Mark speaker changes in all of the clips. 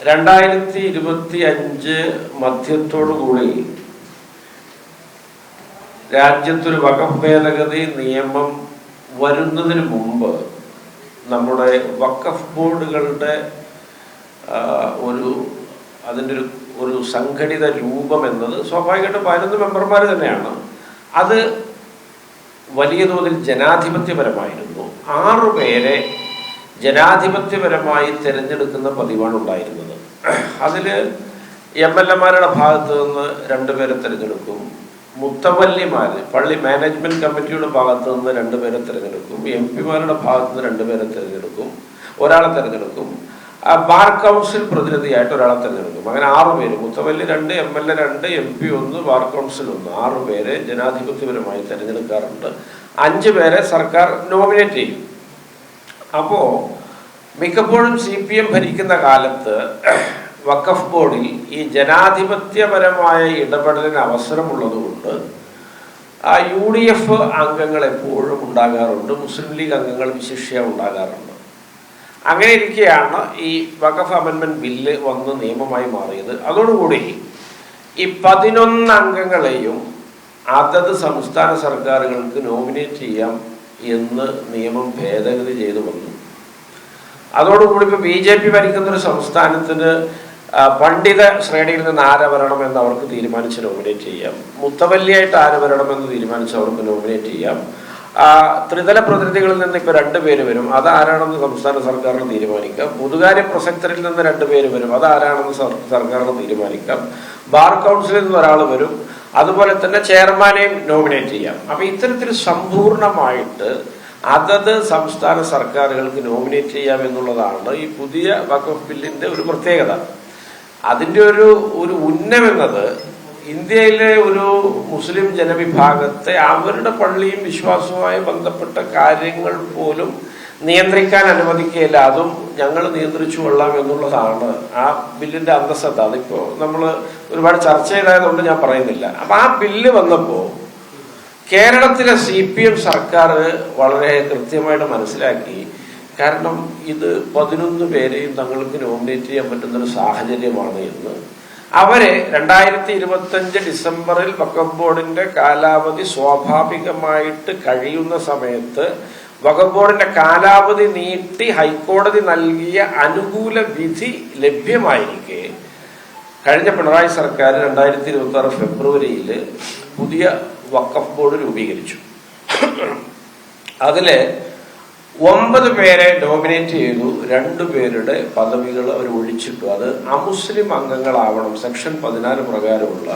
Speaker 1: 2025 മധ്യത്തോടുകൂടി രാജ്യത്തൊരു വഖഫ് ഭേദഗതി നിയമം വരുന്നതിന് മുമ്പ് നമ്മുടെ വഖഫ് ബോർഡുകളുടെ അതിൻ്റെ ഒരു സംഘടിത രൂപം എന്നത് സ്വാഭാവികമായിട്ടും 11 മെമ്പർമാർ തന്നെയാണ്. അത് വലിയ തോതിൽ ജനാധിപത്യപരമായിരുന്നു. 6 പേരെ ജനാധിപത്യപരമായി തിരഞ്ഞെടുക്കുന്ന പതിവാണ് ഉണ്ടായിരുന്നത്. അതിൽ MLA-മാരുടെ ഭാഗത്ത് നിന്ന് 2 പേരെ തിരഞ്ഞെടുക്കും, മുത്തവല്ലിമാർ പള്ളി മാനേജ്മെന്റ് കമ്മിറ്റിയുടെ ഭാഗത്ത് നിന്ന് 2 പേരെ തിരഞ്ഞെടുക്കും, MP-മാരുടെ ഭാഗത്ത് നിന്ന് 2 പേരെ തിരഞ്ഞെടുക്കും, ഒരാളെ തിരഞ്ഞെടുക്കും, ബാർ കൗൺസിൽ പ്രതിനിധിയായിട്ട് ഒരാളെ തിരഞ്ഞെടുക്കും. അങ്ങനെ 6 പേര്, മുത്തവല്ലി 2, MLA 2, MP 1, ബാർ കൗൺസിൽ 1, 6 പേരെ ജനാധിപത്യപരമായി തിരഞ്ഞെടുക്കാറുണ്ട്. 5 പേരെ സർക്കാർ നോമിനേറ്റ് ചെയ്യും. അപ്പോൾ മിക്കപ്പോഴും CPM ഭരിക്കുന്ന കാലത്ത് വഖഫ് ബോർഡിൽ ഈ ജനാധിപത്യപരമായ ഇടപെടലിന് അവസരമുള്ളതുകൊണ്ട് UDF അംഗങ്ങൾ എപ്പോഴും ഉണ്ടാകാറുണ്ട്, മുസ്ലിം ലീഗ് അംഗങ്ങൾ വിശിഷ്യ ഉണ്ടാകാറുണ്ട്. അങ്ങനെ ഇരിക്കെയാണ് ഈ വഖഫ് അമെൻമെന്റ് ബില്ല് വന്ന് നിയമമായി മാറിയത്. അതോടുകൂടി ഈ 11 അംഗങ്ങളെയും അതത് സംസ്ഥാന സർക്കാരുകൾക്ക് നോമിനേറ്റ് ചെയ്യാം എന്ന് നിയമം ഭേദഗതി ചെയ്തു വന്നു. അതോടുകൂടി ഇപ്പോൾ BJP ഭരിക്കുന്നൊരു സംസ്ഥാനത്തിന് പണ്ഡിത ശ്രേണിയിൽ നിന്ന് ആരെ വരണമെന്ന് അവർക്ക് തീരുമാനിച്ച് നോമിനേറ്റ് ചെയ്യാം, മുത്തവല്ലിയായിട്ട് ആര് വരണമെന്ന് തീരുമാനിച്ച് അവർക്ക് നോമിനേറ്റ് ചെയ്യാം. ത്രിതല പ്രതിനിധികളിൽ നിന്ന് ഇപ്പോൾ 2 പേര് വരും, അതാരാണെന്ന് സംസ്ഥാന സർക്കാരിന് തീരുമാനിക്കാം. പൊതുകാര്യ പ്രസക്തരിൽ നിന്ന് 2 പേര് വരും, അതാരാണെന്ന് സർക്കാരിന് തീരുമാനിക്കാം. ബാർ കൗൺസിലിൽ നിന്ന് ഒരാൾ വരും, അതുപോലെ തന്നെ ചെയർമാനെയും നോമിനേറ്റ് ചെയ്യാം. അപ്പം ഇത്തരത്തിൽ സമ്പൂർണമായിട്ട് അതത് സംസ്ഥാന സർക്കാരുകൾക്ക് നോമിനേറ്റ് ചെയ്യാം എന്നുള്ളതാണ് ഈ പുതിയ വഖഫ് ബില്ലിന്റെ ഒരു പ്രത്യേകത. അതിൻ്റെ ഒരു ഉന്നമെന്നത് ഇന്ത്യയിലെ ഒരു മുസ്ലിം ജനവിഭാഗത്തെ അവരുടെ പള്ളിയും വിശ്വാസവുമായി ബന്ധപ്പെട്ട കാര്യങ്ങൾ പോലും നിയന്ത്രിക്കാൻ അനുവദിക്കുകയില്ല, അതും ഞങ്ങൾ നിയന്ത്രിച്ചു കൊള്ളാം എന്നുള്ളതാണ് ആ ബില്ലിന്റെ അന്തസ്സത്ത. അതിപ്പോൾ നമ്മൾ ഒരുപാട് ചർച്ച ചെയ്തതുകൊണ്ട് ഞാൻ പറയുന്നില്ല. അപ്പം ആ ബില്ല് വന്നപ്പോൾ കേരളത്തിലെ CPM സർക്കാർ വളരെ കൃത്യമായിട്ട് മനസ്സിലാക്കി. കാരണം ഇത് 11 പേരെയും തങ്ങൾക്ക് നോമിനേറ്റ് ചെയ്യാൻ പറ്റുന്നൊരു സാഹചര്യമാണ് എന്ന്. അവരെ 2025 ഡിസംബറിൽ വഖഫ് ബോർഡിന്റെ കാലാവധി സ്വാഭാവികമായിട്ട് കഴിയുന്ന സമയത്ത് വഖഫ് ബോർഡിന്റെ കാലാവധി നീട്ടി ഹൈക്കോടതി നൽകിയ അനുകൂല വിധി ലഭ്യമായിരിക്കെ കഴിഞ്ഞ പിണറായി സർക്കാർ 2026 ഫെബ്രുവരിയിൽ പുതിയ വഖഫ് ബോർഡ് രൂപീകരിച്ചു. അതില് 9 പേരെ നോമിനേറ്റ് ചെയ്തു, 2 പേരുടെ പദവികൾ അവർ ഒഴിച്ചിട്ടു. അത് അമുസ്ലിം അംഗങ്ങളാവണം, സെക്ഷൻ 14 പ്രകാരമുള്ള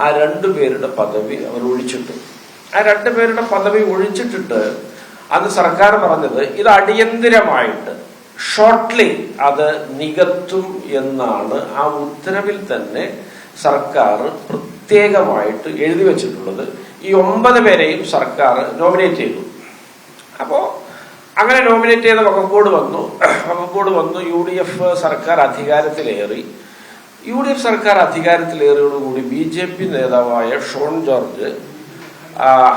Speaker 1: ആ 2 പേരുടെ പദവി അവർ ഒഴിച്ചിട്ടു. ആ 2 പേരുടെ പദവി ഒഴിച്ചിട്ടിട്ട് അന്ന് സർക്കാർ പറഞ്ഞത് ഇത് അടിയന്തിരമായിട്ട് ഷോർട്ട്ലി അത് നികത്തും എന്നാണ് ആ ഉത്തരവിൽ തന്നെ സർക്കാർ പ്രത്യേകമായിട്ട് എഴുതി വെച്ചിട്ടുള്ളത്. ഈ 9 പേരെയും സർക്കാർ നോമിനേറ്റ് ചെയ്തു. അപ്പോൾ അങ്ങനെ നോമിനേറ്റ് ചെയ്ത വഖഫ് ബോർഡ് വന്നു. UDF സർക്കാർ അധികാരത്തിലേറി. UDF സർക്കാർ അധികാരത്തിലേറിയോടുകൂടി BJP നേതാവായ ഷോൺ ജോർജ്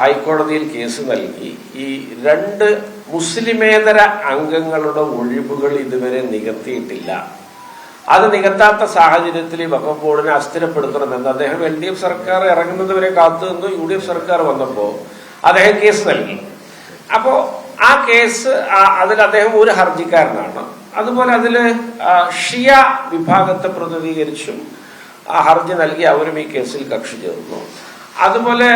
Speaker 1: ഹൈക്കോടതിയിൽ കേസ് നൽകി. ഈ 2 മുസ്ലിമേതര അംഗങ്ങളുടെ ഒഴിവുകൾ ഇതുവരെ നികത്തിയിട്ടില്ല. അത് നികത്താത്ത സാഹചര്യത്തിൽ ഈ വഖഫ് ബോർഡിനെ അസ്ഥിരപ്പെടുത്തണമെന്ന് അദ്ദേഹം LDF സർക്കാർ ഇറങ്ങുന്നത് വരെ കാത്തു നിന്നു. UDF സർക്കാർ വന്നപ്പോൾ അദ്ദേഹം കേസ് നൽകി. അപ്പോൾ ആ കേസ് അതിൽ അദ്ദേഹം ഒരു ഹർജിക്കാരനാണ്. അതുപോലെ അതിൽ ഷിയ വിഭാഗത്തെ പ്രതിനിധീകരിച്ചും ഹർജി നൽകി, അവരും ഈ കേസിൽ കക്ഷി ചേർന്നു. അതുപോലെ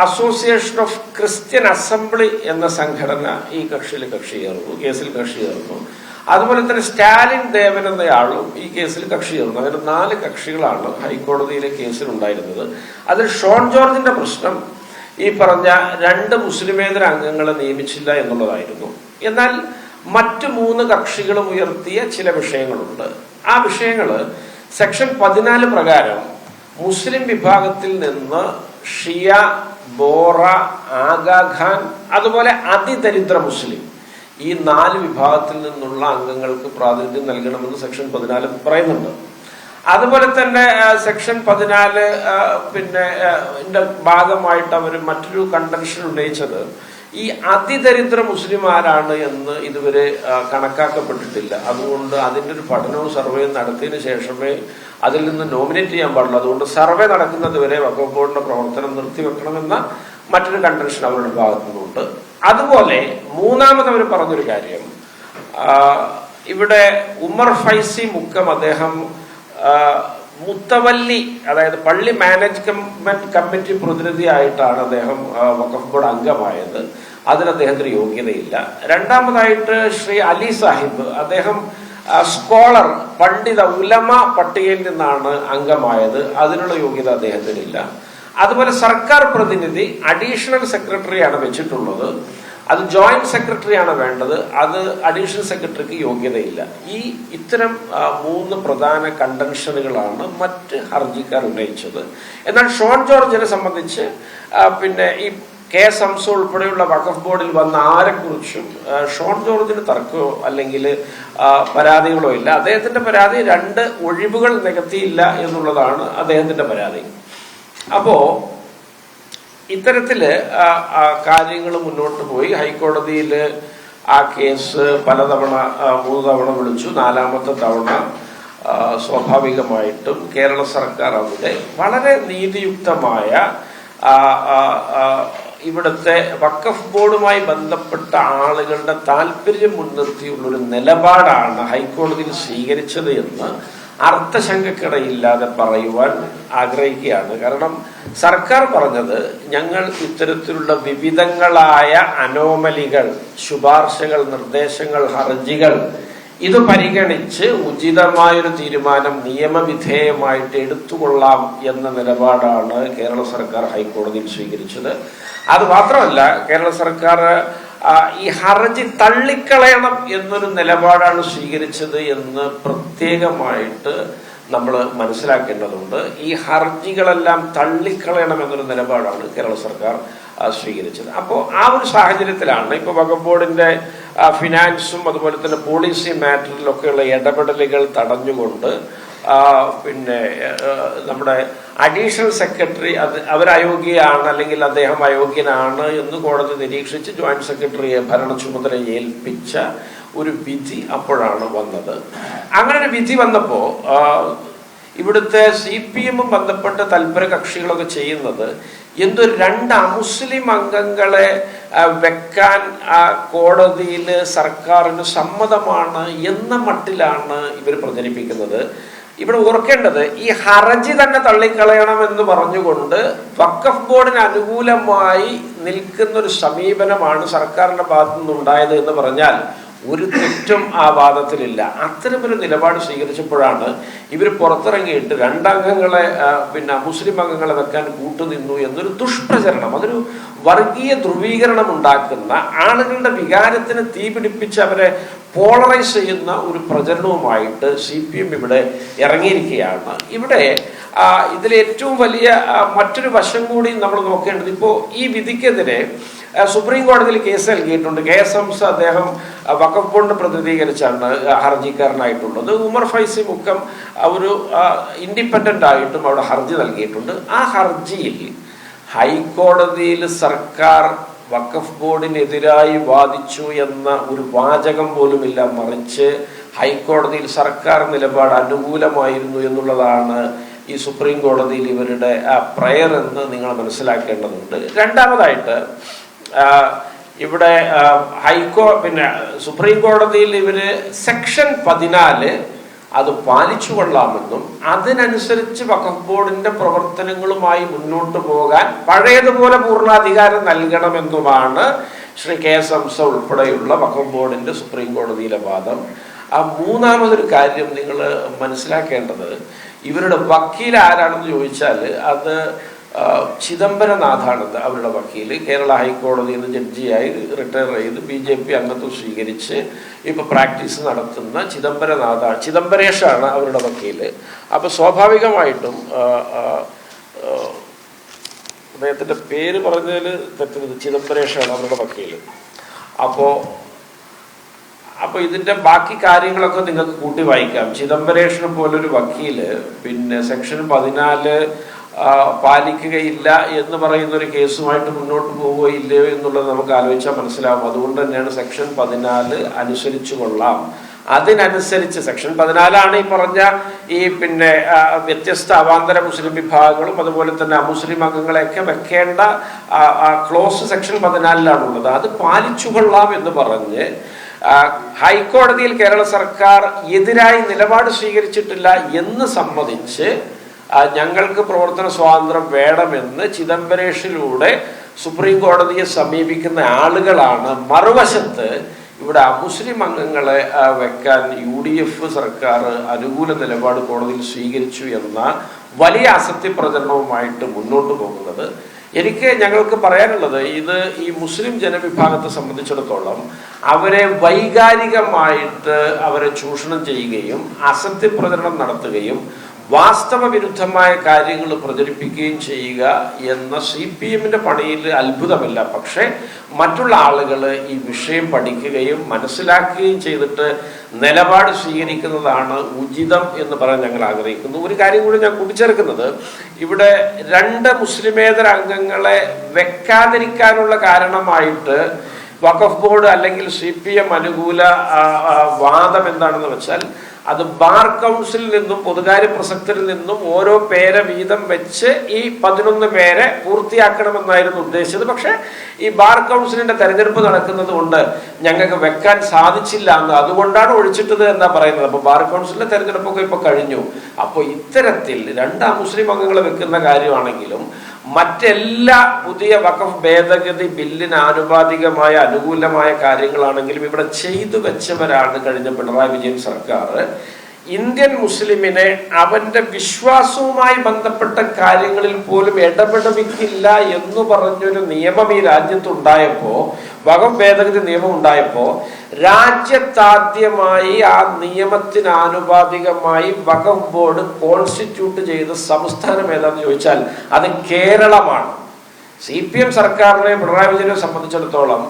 Speaker 1: അസോസിയേഷൻ ഓഫ് ക്രിസ്ത്യൻ അസംബ്ലി എന്ന സംഘടന ഈ കേസിൽ കക്ഷി ചേർന്നു. അതുപോലെ തന്നെ സ്റ്റാലിൻ ദേവൻ എന്നയാളും ഈ കേസിൽ കക്ഷി ചേർന്നു. അങ്ങനെ 4 കക്ഷികളാണ് ഹൈക്കോടതിയിലെ കേസിൽ ഉണ്ടായിരുന്നത്. അതിൽ ഷോൺ ജോർജിന്റെ പ്രശ്നം ഈ പറഞ്ഞ 2 മുസ്ലിമേതര അംഗങ്ങളെ നിയമിച്ചില്ല എന്നുള്ളതായിരുന്നു. എന്നാൽ മറ്റു 3 കക്ഷികളും ഉയർത്തിയ ചില വിഷയങ്ങളുണ്ട്. ആ വിഷയങ്ങൾ സെക്ഷൻ 14 പ്രകാരം മുസ്ലിം വിഭാഗത്തിൽ നിന്ന് ഷിയ, ബോറ, ആഗാഖാൻ, അതുപോലെ അതിദരിദ്ര മുസ്ലിം, ഈ 4 വിഭാഗത്തിൽ നിന്നുള്ള അംഗങ്ങൾക്ക് പ്രാതിനിധ്യം നൽകണമെന്ന് സെക്ഷൻ 14 പറയുന്നുണ്ട്. അതുപോലെ തന്നെ സെക്ഷൻ 14 ഭാഗമായിട്ട് അവർ മറ്റൊരു കണ്ടൻഷൻ ഉന്നയിച്ചത് ഈ അതിദരിദ്ര മുസ്ലിം ആരാണ് എന്ന് ഇതുവരെ കണക്കാക്കപ്പെട്ടിട്ടില്ല. അതുകൊണ്ട് അതിൻ്റെ ഒരു പഠനവും സർവേയും നടത്തിയതിനു ശേഷമേ അതിൽ നിന്ന് നോമിനേറ്റ് ചെയ്യാൻ പാടുള്ളൂ. അതുകൊണ്ട് സർവേ നടക്കുന്നത് വരെ വഖഫ് ബോർഡിന്റെ പ്രവർത്തനം നിർത്തിവെക്കണമെന്ന മറ്റൊരു കണ്ടൻഷൻ അവരുടെ ഭാഗത്തു നിന്നുണ്ട്. അതുപോലെ മൂന്നാമത് അവർ പറഞ്ഞൊരു കാര്യം, ഇവിടെ ഉമർ ഫൈസി മുക്കം അദ്ദേഹം മുത്തവല്ലി, അതായത് പള്ളി മാനേജ്മെന്റ് കമ്മിറ്റി പ്രതിനിധിയായിട്ടാണ് അദ്ദേഹം വഖഫ് ബോർഡ് അംഗമായത്. അതിന് അദ്ദേഹത്തിന് യോഗ്യതയില്ല. രണ്ടാമതായിട്ട് ശ്രീ അലി സാഹിബ്, അദ്ദേഹം സ്കോളർ, പണ്ഡിത, ഉലമ പട്ടികയിൽ നിന്നാണ് അംഗമായത്. അതിനുള്ള യോഗ്യത അദ്ദേഹത്തിനില്ല. അതുപോലെ സർക്കാർ പ്രതിനിധി അഡീഷണൽ സെക്രട്ടറിയാണ് വെച്ചിട്ടുള്ളത്. അത് ജോയിന്റ് സെക്രട്ടറിയാണ് വേണ്ടത്. അത് അഡീഷണൽ സെക്രട്ടറിക്ക് യോഗ്യതയില്ല. ഇത്തരം 3 പ്രധാന കണ്ടൻഷനുകളാണ് മറ്റ് ഹർജിക്കാർ ഉന്നയിച്ചത്. എന്നാൽ ഷോൺ ജോർജിനെ സംബന്ധിച്ച് പിന്നെ ഈ കെ സംസ ഉൾപ്പെടെയുള്ള വഖഫ് ബോർഡിൽ വന്ന ആരെക്കുറിച്ചും ഷോൺ ജോർജിന് തർക്കമോ അല്ലെങ്കിൽ പരാതികളോ ഇല്ല. അദ്ദേഹത്തിന്റെ പരാതി 2 ഒഴിവുകൾ നികത്തിയില്ല എന്നുള്ളതാണ് അദ്ദേഹത്തിന്റെ പരാതി. അപ്പോ ഇത്തരത്തില് കാര്യങ്ങൾ മുന്നോട്ട് പോയി. ഹൈക്കോടതിയിൽ ആ കേസ് 3 തവണ വിളിച്ചു. 4ാമത്തെ തവണ സ്വാഭാവികമായിട്ടും കേരള സർക്കാർ അവിടെ വളരെ നീതിയുക്തമായ ഇവിടുത്തെ വഖഫ് ബോർഡുമായി ബന്ധപ്പെട്ട ആളുകളുടെ താല്പര്യം മുൻനിർത്തിയുള്ളൊരു നിലപാടാണ് ഹൈക്കോടതിയിൽ സ്വീകരിച്ചത് എന്ന് അർത്ഥശങ്കക്കിടയില്ലാതെ പറയുവാൻ ആഗ്രഹിക്കുകയാണ്. കാരണം സർക്കാർ പറഞ്ഞത്, ഞങ്ങൾ ഇത്തരത്തിലുള്ള വിവിധങ്ങളായ അനോമലികൾ, ശുപാർശകൾ, നിർദ്ദേശങ്ങൾ, ഹർജികൾ ഇത് പരിഗണിച്ച് ഉചിതമായൊരു തീരുമാനം നിയമവിധേയമായിട്ട് എടുത്തുകൊള്ളാം എന്ന നിലപാടാണ് കേരള സർക്കാർ ഹൈക്കോടതിയിൽ സ്വീകരിച്ചത്. അത് മാത്രമല്ല, കേരള സർക്കാർ ഈ ഹർജി തള്ളിക്കളയണം എന്നൊരു നിലപാടാണ് സ്വീകരിച്ചത് എന്ന് പ്രത്യേകമായിട്ട് നമ്മൾ മനസ്സിലാക്കേണ്ടതുണ്ട്. ഈ ഹർജികളെല്ലാം തള്ളിക്കളയണം എന്നൊരു നിലപാടാണ് കേരള സർക്കാർ സ്വീകരിച്ചത്. അപ്പോൾ ആ ഒരു സാഹചര്യത്തിലാണ് ഇപ്പോൾ വഖഫ് ബോർഡിന്റെ ഫിനാൻസും അതുപോലെ തന്നെ പോളിസി മാറ്ററിലൊക്കെയുള്ള ഇടപെടലുകൾ തടഞ്ഞുകൊണ്ട് പിന്നെ നമ്മുടെ അഡീഷണൽ സെക്രട്ടറി അവരയോഗ്യയാണ് അല്ലെങ്കിൽ അദ്ദേഹം അയോഗ്യനാണ് എന്ന് കോടതി നിരീക്ഷിച്ച് ജോയിന്റ് സെക്രട്ടറിയെ ഭരണ ചുമതല ഏൽപ്പിച്ച ഒരു വിധി അപ്പോഴാണ് വന്നത്. അങ്ങനെ ഒരു വിധി വന്നപ്പോൾ ഇവിടുത്തെ CPM ബന്ധപ്പെട്ട തൽപര കക്ഷികളൊക്കെ ചെയ്യുന്നത് എന്തൊരു 2 അമുസ്ലിം അംഗങ്ങളെ വെക്കാൻ കോടതിയിൽ സർക്കാരിന് സമ്മതമാണ് എന്ന മട്ടിലാണ് ഇവർ പ്രചരിപ്പിക്കുന്നത്. ഇവിടെ ഓർക്കേണ്ടത്, ഈ ഹർജി തന്നെ തള്ളിക്കളയണം എന്ന് പറഞ്ഞുകൊണ്ട് വഖഫ് ബോർഡിന് അനുകൂലമായി നിൽക്കുന്ന ഒരു സമീപനമാണ് സർക്കാരിന്റെ ഭാഗത്തു നിന്നുണ്ടായത് എന്ന് പറഞ്ഞാൽ ഒരു തെറ്റും ആ വാദത്തിലില്ല. അത്തരമൊരു നിലപാട് സ്വീകരിച്ചപ്പോഴാണ് ഇവർ പുറത്തിറങ്ങിയിട്ട് 2 അംഗങ്ങളെ പിന്നെ മുസ്ലിം അംഗങ്ങളെ വെക്കാൻ കൂട്ടുനിന്നു എന്നൊരു ദുഷ്പ്രചരണം, അതൊരു വർഗീയ ധ്രുവീകരണം ഉണ്ടാക്കുന്ന, ആളുകളുടെ വികാരത്തിന് തീ പിടിപ്പിച്ച് അവരെ പോളറൈസ് ചെയ്യുന്ന ഒരു പ്രചരണവുമായിട്ട് CPM ഇവിടെ ഇറങ്ങിയിരിക്കുകയാണ്. ഇവിടെ ഇതിലേറ്റവും വലിയ മറ്റൊരു വശം കൂടി നമ്മൾ നോക്കേണ്ടത്, ഇപ്പോൾ ഈ വിധിക്കെതിരെ സുപ്രീം കോടതിയിൽ കേസ് നൽകിയിട്ടുണ്ട്. കെ സംസ അദ്ദേഹം വഖഫ് ബോർഡിനെ പ്രതിനിധീകരിച്ചാണ് ഹർജിക്കാരനായിട്ടുള്ളത്. ഉമർ ഫൈസി മുക്കം ഒരു ഇൻഡിപെൻഡന്റ് ആയിട്ടും അവിടെ ഹർജി നൽകിയിട്ടുണ്ട്. ആ ഹർജിയിൽ ഹൈക്കോടതിയിൽ സർക്കാർ വഖഫ് ബോർഡിനെതിരായി വാദിച്ചു എന്ന ഒരു വാചകം പോലുമില്ല. മറിച്ച് ഹൈക്കോടതിയിൽ സർക്കാർ നിലപാട് അനുകൂലമായിരുന്നു എന്നുള്ളതാണ് ഈ സുപ്രീം കോടതിയിൽ ഇവരുടെ പ്രയർ എന്ന് നിങ്ങൾ മനസ്സിലാക്കേണ്ടതുണ്ട്. രണ്ടാമതായിട്ട് ഇവിടെ പിന്നെ സുപ്രീം കോടതിയിൽ ഇവര് സെക്ഷൻ 14 അത് പാലിച്ചു കൊള്ളാമെന്നും അതിനനുസരിച്ച് വഖഫ് ബോർഡിന്റെ പ്രവർത്തനങ്ങളുമായി മുന്നോട്ട് പോകാൻ പഴയതുപോലെ പൂർണ്ണാധികാരം നൽകണമെന്നുമാണ് ശ്രീ കെ സംസ ഉൾപ്പെടെയുള്ള വഖഫ് ബോർഡിന്റെ സുപ്രീം കോടതിയിലെ വാദം. മൂന്നാമതൊരു കാര്യം നിങ്ങൾ മനസ്സിലാക്കേണ്ടത്, ഇവരുടെ വക്കീൽ ആരാണെന്ന് ചോദിച്ചാൽ അത് ചിദംബരനാഥാണ് അവരുടെ വക്കീൽ. കേരള ഹൈക്കോടതിയിൽ നിന്ന് ജഡ്ജിയായി റിട്ടയർ ചെയ്ത് BJP അംഗത്വം സ്വീകരിച്ച് ഇപ്പൊ പ്രാക്ടീസ് നടത്തുന്ന ചിദംബരേഷാണ് അവരുടെ വക്കീൽ. അപ്പൊ സ്വാഭാവികമായിട്ടും അദ്ദേഹത്തിന്റെ പേര് പറഞ്ഞതിൽ തെറ്റുന്നത്, ചിദംബരേഷാണ് അവരുടെ വക്കീൽ. അപ്പൊ ഇതിന്റെ ബാക്കി കാര്യങ്ങളൊക്കെ നിങ്ങൾക്ക് കൂട്ടി വായിക്കാം. ചിദംബരേഷനെ പോലൊരു വക്കീല് പിന്നെ സെക്ഷൻ 14 പാലിക്കുകയില്ല എന്ന് പറയുന്ന ഒരു കേസുമായിട്ട് മുന്നോട്ട് പോവുകയില്ലയോ എന്നുള്ളത് നമുക്ക് ആലോചിച്ചാൽ മനസ്സിലാവും. അതുകൊണ്ട് തന്നെയാണ് സെക്ഷൻ 14 അനുസരിച്ചു കൊള്ളാം. അതിനനുസരിച്ച് സെക്ഷൻ 14 ഈ പറഞ്ഞ ഈ വ്യത്യസ്ത അവാന്തര മുസ്ലിം വിഭാഗങ്ങളും അതുപോലെ തന്നെ അമുസ്ലിം അംഗങ്ങളെയൊക്കെ വെക്കേണ്ട ക്ലോസ് സെക്ഷൻ 14 അത് പാലിച്ചു കൊള്ളാം എന്ന് പറഞ്ഞ് ഹൈക്കോടതിയിൽ കേരള സർക്കാർ എതിരായി നിലപാട് സ്വീകരിച്ചിട്ടില്ല എന്ന് സമ്മതിച്ച് ഞങ്ങൾക്ക് പ്രവർത്തന സ്വാതന്ത്ര്യം വേണമെന്ന് ചിദംബരേഷിലൂടെ സുപ്രീം കോടതിയെ സമീപിക്കുന്ന ആളുകളാണ് മറുവശത്ത് ഇവിടെ അമുസ്ലിം അംഗങ്ങളെ വെക്കാൻ UDF സർക്കാർ അനുകൂല നിലപാട് കോടതിയിൽ സ്വീകരിച്ചു എന്ന വലിയ അസത്യപ്രചരണവുമായിട്ട് മുന്നോട്ട് പോകുന്നത്. ഞങ്ങൾക്ക് പറയാനുള്ളത് ഇത് ഈ മുസ്ലിം ജനവിഭാഗത്തെ സംബന്ധിച്ചിടത്തോളം അവരെ വൈകാരികമായിട്ട് അവരെ ചൂഷണം ചെയ്യുകയും അസത്യപ്രചരണം നടത്തുകയും വാസ്തവ വിരുദ്ധമായ കാര്യങ്ങൾ പ്രചരിപ്പിക്കുകയും ചെയ്യുക എന്ന CPM-ന്റെ പണിയിൽ അത്ഭുതമില്ല. പക്ഷേ മറ്റുള്ള ആളുകൾ ഈ വിഷയം പഠിക്കുകയും മനസ്സിലാക്കുകയും ചെയ്തിട്ട് നിലപാട് സ്വീകരിക്കുന്നതാണ് ഉചിതം എന്ന് പറയാൻ ഞങ്ങൾ ആഗ്രഹിക്കുന്നു. ഒരു കാര്യം കൂടി ഞാൻ കൂട്ടിച്ചേർക്കുന്നത്, ഇവിടെ 2 മുസ്ലിമേതര അംഗങ്ങളെ വെക്കാതിരിക്കാനുള്ള കാരണമായിട്ട് വഖഫ് ബോർഡ് അല്ലെങ്കിൽ CPM അനുകൂല വാദം എന്താണെന്ന് വെച്ചാൽ അത് ബാർ കൗൺസിലിൽ നിന്നും പൊതുകാര്യ പ്രസക്തരിൽ നിന്നും ഓരോ പേരെ വീതം വെച്ച് ഈ 11 പേരെ പൂർത്തിയാക്കണമെന്നായിരുന്നു ഉദ്ദേശിച്ചത്. പക്ഷെ ഈ ബാർ കൗൺസിലിന്റെ തെരഞ്ഞെടുപ്പ് നടക്കുന്നത് കൊണ്ട് ഞങ്ങൾക്ക് വെക്കാൻ സാധിച്ചില്ല എന്ന്, അതുകൊണ്ടാണ് ഒഴിച്ചിട്ടത് എന്നാ പറയുന്നത്. അപ്പൊ ബാർ കൗൺസിലിന്റെ തെരഞ്ഞെടുപ്പൊക്കെ ഇപ്പൊ കഴിഞ്ഞു. അപ്പോൾ ഇത്തരത്തിൽ 2 മുസ്ലിം അംഗങ്ങളെ വെക്കുന്ന കാര്യമാണെങ്കിലും മറ്റെല്ലാ പുതിയ വഖഫ് ഭേദഗതി ബില്ലിന് ആനുപാതികമായ അനുകൂലമായ കാര്യങ്ങളാണെങ്കിലും ഇവിടെ ചെയ്തു വെച്ചവരാണ് കഴിഞ്ഞ പിണറായി വിജയൻ സർക്കാർ. ഇന്ത്യൻ മുസ്ലിമിനെ അവന്റെ വിശ്വാസവുമായി ബന്ധപ്പെട്ട കാര്യങ്ങളിൽ പോലും ഇടപെടുവിക്കില്ല എന്ന് പറഞ്ഞൊരു നിയമം ഈ രാജ്യത്തുണ്ടായപ്പോ, വഖഫ് ഭേദഗതി നിയമം ഉണ്ടായപ്പോ രാജ്യത്താദ്യമായി ആ നിയമത്തിന് ആനുപാതികമായി വഖഫ് ബോർഡ് കോൺസ്റ്റിറ്റ്യൂട്ട് ചെയ്ത സംസ്ഥാനം ഏതാണെന്ന് ചോദിച്ചാൽ അത് കേരളമാണ്. CPM സർക്കാരിനെ പിണറായി വിജയനെ സംബന്ധിച്ചിടത്തോളം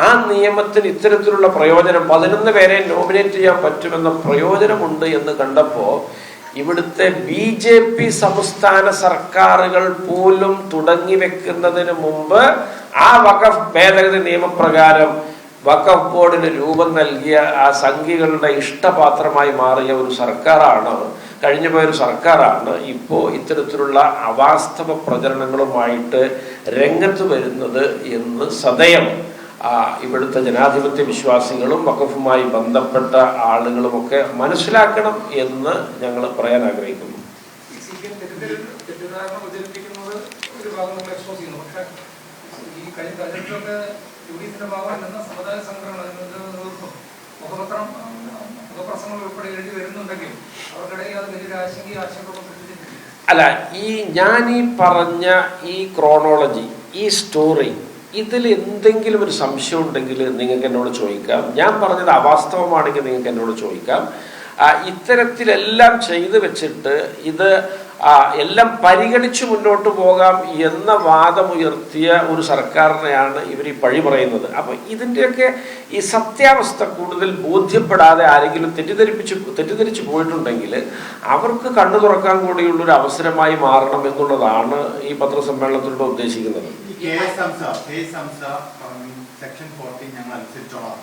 Speaker 1: ആ നിയമത്തിന് ഇത്തരത്തിലുള്ള പ്രയോജനം 11 പേരെ നോമിനേറ്റ് ചെയ്യാൻ പറ്റുമെന്ന പ്രയോജനമുണ്ട് എന്ന് കണ്ടപ്പോൾ ഇവിടുത്തെ BJP സംസ്ഥാന സർക്കാരുകൾ പോലും തുടങ്ങി വെക്കുന്നതിന് മുമ്പ് ആ വഖഫ് ഭേദഗതി നിയമപ്രകാരം വഖഫ് ബോർഡിന് രൂപം നൽകിയ ആ സംഘികളുടെ ഇഷ്ടപാത്രമായി മാറിയ ഒരു സർക്കാരാണ്, കഴിഞ്ഞുപോയൊരു സർക്കാരാണ് ഇപ്പോൾ ഇത്തരത്തിലുള്ള അവാസ്തവ പ്രചരണങ്ങളുമായിട്ട് രംഗത്ത് വരുന്നത് എന്ന് സദയം ഇവിടുത്തെ ജനാധിപത്യ വിശ്വാസികളും വഖഫുമായി ബന്ധപ്പെട്ട ആളുകളുമൊക്കെ മനസ്സിലാക്കണം എന്ന് ഞങ്ങൾ പറയാൻ ആഗ്രഹിക്കുന്നു. അല്ല, ഞാൻ ഈ പറഞ്ഞ ഈ ക്രോണോളജി, ഈ സ്റ്റോറി, ഇതിൽ എന്തെങ്കിലും ഒരു സംശയം ഉണ്ടെങ്കിൽ നിങ്ങൾക്ക് എന്നോട് ചോദിക്കാം. ഞാൻ പറഞ്ഞത് അവാസ്തവമാണെങ്കിൽ നിങ്ങൾക്ക് എന്നോട് ചോദിക്കാം. ഇത്തരത്തിലെല്ലാം ചെയ്തു വെച്ചിട്ട് ഇത് എല്ലാം പരിഗണിച്ച് മുന്നോട്ട് പോകാം എന്ന വാദമുയർത്തിയ ഒരു സർക്കാരിനെയാണ് ഇവർ ഈ പഴി പറയുന്നത്. അപ്പൊ ഇതിൻ്റെയൊക്കെ ഈ സത്യാവസ്ഥ കൂടുതൽ ബോധ്യപ്പെടാതെ ആരെങ്കിലും തെറ്റിദ്ധരിച്ചു പോയിട്ടുണ്ടെങ്കിൽ അവർക്ക് കണ്ണു തുറക്കാൻ കൂടിയുള്ളൊരു അവസരമായി മാറണം എന്നുള്ളതാണ് ഈ പത്രസമ്മേളനത്തിലൂടെ ഉദ്ദേശിക്കുന്നത്.
Speaker 2: സെക്ഷൻ 14 ഞങ്ങൾ അനുസരിച്ചോളാം.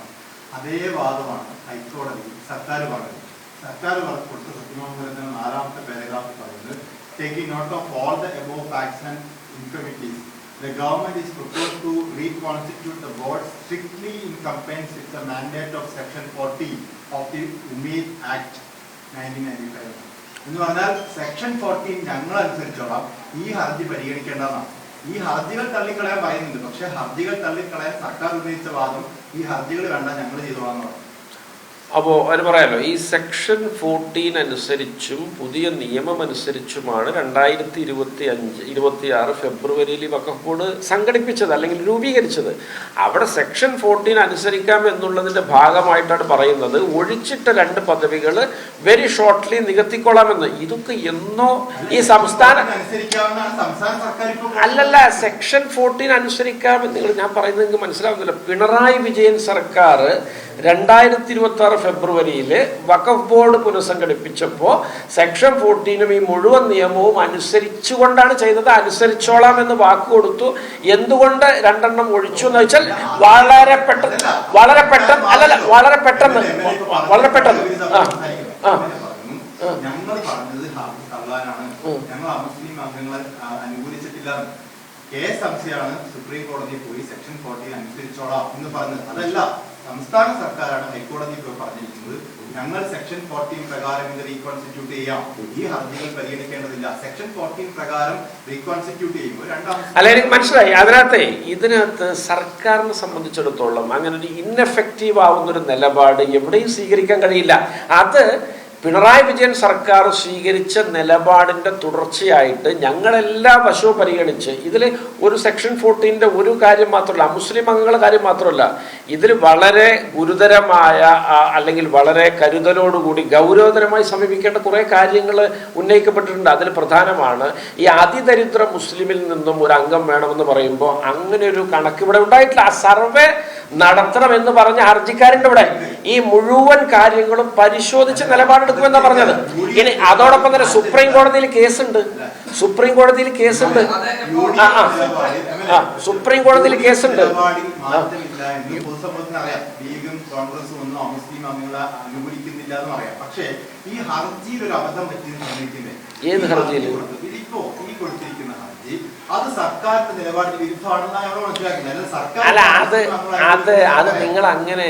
Speaker 2: അതേ വാദമാണ് ഹൈക്കോടതി സർക്കാർ പറഞ്ഞത്. സർക്കാർ കൊടുത്ത സത്യവാങ്മൂലത്തിന് 4ാമത്തെ പാരഗ്രാഫ് പറയുന്നത്, taking note of all the above facts and infirmities, the government is proposed to reconstitute the board strictly in compliance with the mandate of section 40 of the Umeed Act 1995. എന്ന് പറഞ്ഞാൽ സെക്ഷൻ 14 ഞങ്ങൾ അനുസരിച്ചോളാം, ഈ ഹർജി പരിഗണിക്കേണ്ടതാണ്. ഈ ഹർജികൾ തള്ളിക്കളയാൻ പറയുന്നുണ്ട്. പക്ഷെ ഹർജികൾ തള്ളിക്കളയാൻ സർക്കാർ ഉന്നയിച്ച വാദം ഈ ഹർജികൾ വേണ്ട, ഞങ്ങൾ ചെയ്തോളാന്ന് പറഞ്ഞു.
Speaker 1: അപ്പോൾ അവർ പറയാലോ, ഈ സെക്ഷൻ 14 അനുസരിച്ചും പുതിയ നിയമം അനുസരിച്ചുമാണ് 2026 ഫെബ്രുവരിയിൽ വഖഫ് ബോർഡ് സംഘടിപ്പിച്ചത് അല്ലെങ്കിൽ രൂപീകരിച്ചത്. അവിടെ സെക്ഷൻ 14 അനുസരിക്കാം എന്നുള്ളതിൻ്റെ ഭാഗമായിട്ടാണ് പറയുന്നത് ഒഴിച്ചിട്ട 2 പദവികൾ വെരി ഷോർട്ട്ലി നികത്തിക്കൊള്ളാമെന്ന്. ഇതൊക്കെ എന്നോ ഈ സംസ്ഥാന അല്ലല്ല സെക്ഷൻ 14 അനുസരിക്കാമെന്ന് ഞാൻ പറയുന്നത് നിങ്ങൾക്ക് മനസ്സിലാവുന്നില്ല. പിണറായി വിജയൻ സർക്കാർ 2026 ഫെബ്രുവരിയിൽ വഖഫ് ബോർഡ് പുനഃസംഘടിപ്പിച്ചപ്പോൾ സെക്ഷൻ 14 ഈ മുഴുവൻ നിയമവും അനുസരിച്ചുകൊണ്ടാണ് ചെയ്തത്. അനുസരിച്ചോളാം എന്ന് വാക്ക് കൊടുത്തു. എന്തുകൊണ്ട് 2 ഒഴിച്ചു എന്ന് വെച്ചാൽ വളരെ പെട്ടെന്ന്
Speaker 2: ഞങ്ങൾ പറഞ്ഞത് തള്ളാനാണ്, ഞങ്ങൾ മുസ്ലിം അംഗങ്ങളെ അനുകൂലിച്ചിട്ടില്ല. സംശയമാണ് സുപ്രീം കോടതി പോയി സെക്ഷൻ 14 അനുസരിച്ചോളാം എന്ന് പറഞ്ഞത്. അതല്ല, സംസ്ഥാന സർക്കാരാണ് ഹൈക്കോടതി പോയി പറഞ്ഞിരിക്കുന്നത് ഞങ്ങൾ സെക്ഷൻ 14 പ്രകാരം ഇത് റീകോൺസ്റ്റിറ്റ്യൂട്ട് ചെയ്യാം, ഈ ഹർജികൾ പരിഗണിക്കേണ്ടതില്ല. സെക്ഷൻ 14 പ്രകാരം റീകോൺസ്റ്റിറ്റ്യൂട്ട് ചെയ്യുമ്പോൾ
Speaker 1: അല്ല, എനിക്ക് മനസ്സിലായി. ഇതിനകത്ത് സർക്കാരിനെ സംബന്ധിച്ചിടത്തോളം അങ്ങനെ ഒരു ഇൻഎഫക്റ്റീവ് ആവുന്ന ഒരു നിലപാട് എവിടെയും സ്വീകരിക്കാൻ കഴിയില്ല. അത് പിണറായി വിജയൻ സർക്കാർ സ്വീകരിച്ച നിലപാടിൻ്റെ തുടർച്ചയായിട്ട് ഞങ്ങളെല്ലാ വശവും പരിഗണിച്ച് ഇതിൽ ഒരു സെക്ഷൻ 14 ഒരു കാര്യം മാത്രമല്ല, മുസ്ലിം അംഗങ്ങളുടെ കാര്യം മാത്രമല്ല, ഇതിൽ വളരെ ഗുരുതരമായ അല്ലെങ്കിൽ വളരെ കരുതലോടുകൂടി ഗൗരവതരമായി സമീപിക്കേണ്ട കുറേ കാര്യങ്ങൾ ഉന്നയിക്കപ്പെട്ടിട്ടുണ്ട്. അതിൽ പ്രധാനമാണ് ഈ അതിദരിദ്ര മുസ്ലിമിൽ നിന്നും ഒരു അംഗം വേണമെന്ന് പറയുമ്പോൾ അങ്ങനെ ഒരു കണക്ക് ഇവിടെ ഉണ്ടായിട്ടില്ല. ആ സർവേ നടത്തണമെന്ന് പറഞ്ഞ ഹർജിക്കാരൻ്റെ ഇവിടെ ഈ മുഴുവൻ കാര്യങ്ങളും പരിശോധിച്ച് നിലപാടെടുക്കുമെന്നാ പറഞ്ഞത്. ഇനി അതോടൊപ്പം തന്നെ സുപ്രീം കോടതിയിൽ കേസുണ്ട്. സുപ്രീം കോടതിയിൽ കേസുണ്ട്. സുപ്രീം കോടതിയിൽ കേസുണ്ട്.
Speaker 2: പക്ഷേ ഈ ഹർജിയിൽ ഒരു അബദ്ധം പറ്റിയെന്ന്
Speaker 1: ഏത് ഹർജിയിൽ?
Speaker 2: അത് സർക്കാരിന്റെ നിലപാടിന് വിരുദ്ധമാണെന്നാണ് ഞങ്ങൾ മനസ്സിലാക്കുന്നത്.
Speaker 1: അല്ല, അത് നിങ്ങൾ അങ്ങനെ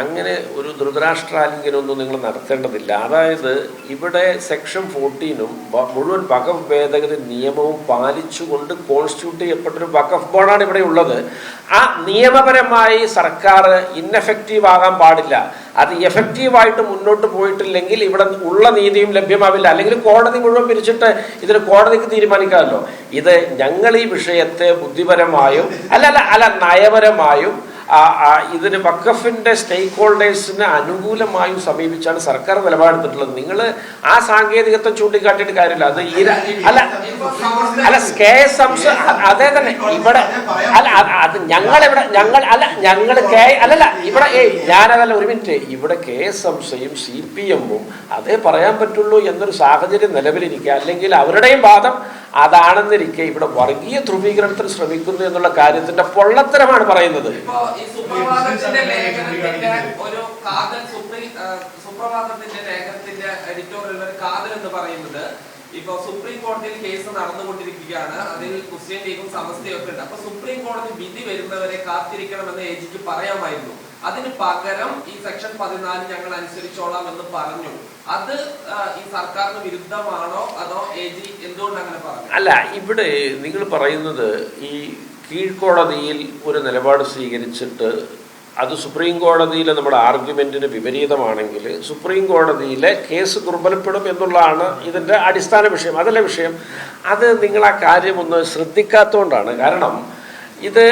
Speaker 1: അങ്ങനെ ഒരു ധൃതരാഷ്ട്രാലിംഗനൊന്നും നിങ്ങൾ നടത്തേണ്ടതില്ല. അതായത് ഇവിടെ സെക്ഷൻ 14 മുഴുവൻ വഖഫ് ഭേദഗതി നിയമവും പാലിച്ചുകൊണ്ട് കോൺസ്റ്റിറ്റ്യൂട്ട് ചെയ്യപ്പെട്ടൊരു വഖഫ് ബോർഡാണ് ഇവിടെ ഉള്ളത്. ആ നിയമപരമായി സർക്കാർ ഇൻഎഫക്റ്റീവ് ആകാൻ പാടില്ല. അത് എഫക്റ്റീവായിട്ട് മുന്നോട്ട് പോയിട്ടില്ലെങ്കിൽ ഇവിടെ ഉള്ള നീതിയും ലഭ്യമാവില്ല. അല്ലെങ്കിൽ കോടതി മുഴുവൻ പിരിച്ചിട്ട് ഇതിന് കോടതിക്ക് തീരുമാനിക്കാമല്ലോ. ഇത് ഞങ്ങൾ ഈ വിഷയത്തെ ബുദ്ധിപരമായും അല്ല നയപരമായും ഇതിന് വഖഫിന്റെ സ്റ്റേക്ക് ഹോൾഡേഴ്സിന് അനുകൂലമായും സമീപിച്ചാണ് സർക്കാർ നിലപാടെടുത്തിട്ടുള്ളത്. നിങ്ങൾ ആ സാങ്കേതികത്വം ചൂണ്ടിക്കാട്ടിയിട്ട് കാര്യമില്ല. അത് അതേ തന്നെ ഇവിടെ അത് ഞങ്ങളിവിടെ ഇവിടെ ഞാനതല്ല, ഒരു മിനിറ്റ്, ഇവിടെ KSMCയും CPM-ഉം അതേ പറയാൻ പറ്റുള്ളൂ എന്നൊരു സാഹചര്യം നിലവിലിരിക്കുക. അല്ലെങ്കിൽ അവരുടെയും വാദം അതാണെന്നിരിക്കെ ഇവിടെ വർഗീയ ധ്രുവീകരണത്തിന് ശ്രമിക്കുന്നു എന്നുള്ള കാര്യത്തിന്റെ പൊള്ളത്തരമാണ് പറയുന്നത്.
Speaker 3: സുപ്രഭാതത്തിന്റെ ലേഖനത്തിന്റെ എഡിറ്റോറിയൽ ഒരു കാതൽ എന്ന് പറയുന്നത്, ഇപ്പൊ സുപ്രീം കോടതിയിൽ കേസ് നടന്നുകൊണ്ടിരിക്കുകയാണ്. അതിൽ മുസ്ലിം ലീഗും സമസ്തയും ഒക്കെ ഉണ്ട്. അപ്പൊ സുപ്രീം കോടതി വിധി വരുന്നവരെ കാത്തിരിക്കണമെന്ന് AG പറയാമായിരുന്നു. അതിന് പകരം ഈ സെക്ഷൻ 14 ഞങ്ങൾ അനുസരിച്ചോളാം എന്ന് പറഞ്ഞു. അത് ഈ സർക്കാരിന് വിരുദ്ധമാണോ അതോ AG എന്തുകൊണ്ട് അങ്ങനെ പറഞ്ഞു?
Speaker 1: അല്ല, ഇവിടെ നിങ്ങൾ പറയുന്നത് ഈ കീഴ്ക്കോടതിയിൽ ഒരു നിലപാട് സ്വീകരിച്ചിട്ട് അത് സുപ്രീം കോടതിയിലെ നമ്മുടെ ആർഗ്യുമെന്റിന് വിപരീതമാണെങ്കിൽ സുപ്രീം കോടതിയിലെ കേസ് ദുർബലപ്പെടും എന്നുള്ളതാണ് ഇതിൻ്റെ അടിസ്ഥാന വിഷയം. അതല്ല വിഷയം. അത് നിങ്ങൾ ആ കാര്യം ഒന്ന് ശ്രദ്ധിക്കാത്തതുകൊണ്ടാണ്. കാരണം ഇത്